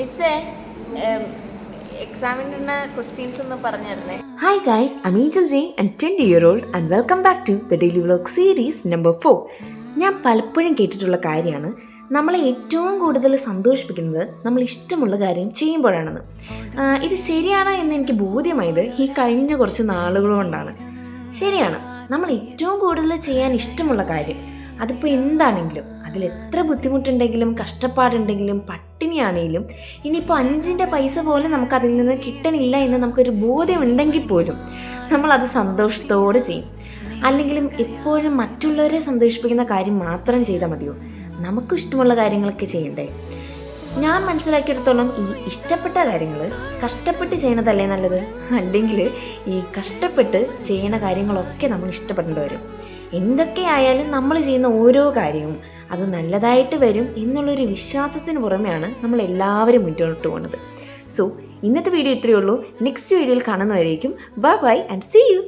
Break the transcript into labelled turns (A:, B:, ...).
A: മിസ്സേ എക്സാമിനുള്ള ക്വസ്റ്റ്യൻസ് ഒന്ന് പറഞ്ഞിരുന്നേ.
B: Hi guys, I'm Angel Jane and 20-year-old and welcome back to the Daily Vlog series number 4. ഞാൻ പലപ്പോഴും കേട്ടിട്ടുള്ള കാര്യമാണ് നമ്മളെ ഏറ്റവും കൂടുതൽ സന്തോഷിപ്പിക്കുന്നത് നമ്മൾ ഇഷ്ടമുള്ള കാര്യം ചെയ്യുമ്പോഴാണെന്ന്. ഇത് ശരിയാണോ എന്ന് എനിക്ക് ബോധ്യമായത് ഈ കഴിഞ്ഞ കുറച്ച് നാളുകൾ കൊണ്ടാണ്. ശരിയാണ്, നമ്മൾ ഏറ്റവും കൂടുതൽ ചെയ്യാൻ ഇഷ്ടമുള്ള കാര്യം അതിപ്പോൾ എന്താണെങ്കിലും, അതിലെത്ര ബുദ്ധിമുട്ടുണ്ടെങ്കിലും കഷ്ടപ്പാടുണ്ടെങ്കിലും പട്ടിണിയാണെങ്കിലും ഇനിയിപ്പോൾ 5 പൈസ പോലും നമുക്കതിൽ നിന്ന് കിട്ടണില്ല എന്ന് നമുക്കൊരു ബോധ്യമുണ്ടെങ്കിൽ പോലും നമ്മളത് സന്തോഷത്തോടെ ചെയ്യും. അല്ലെങ്കിലും എപ്പോഴും മറ്റുള്ളവരെ സന്തോഷിപ്പിക്കുന്ന കാര്യം മാത്രം ചെയ്താൽ മതിയോ? നമുക്കും ഇഷ്ടമുള്ള കാര്യങ്ങളൊക്കെ ചെയ്യണ്ടേ? ഞാൻ മനസ്സിലാക്കിയെടുത്തോളം ഈ ഇഷ്ടപ്പെട്ട കാര്യങ്ങൾ കഷ്ടപ്പെട്ട് ചെയ്യണതല്ലേ നല്ലത്? അല്ലെങ്കിൽ ഈ കഷ്ടപ്പെട്ട് ചെയ്യണ കാര്യങ്ങളൊക്കെ നമ്മൾ ഇഷ്ടപ്പെടേണ്ടി വരും. എന്തൊക്കെയായാലും നമ്മൾ ചെയ്യുന്ന ഓരോ കാര്യവും അത് നല്ലതായിട്ട് വരും എന്നുള്ളൊരു വിശ്വാസത്തിന് പുറമെയാണ് നമ്മൾ എല്ലാവരും മുന്നോട്ട് പോകുന്നത്. സോ ഇന്നത്തെ വീഡിയോ ഇത്രയേ ഉള്ളൂ. നെക്സ്റ്റ് വീഡിയോയിൽ കാണുന്നവരേക്കും bye bye and see U.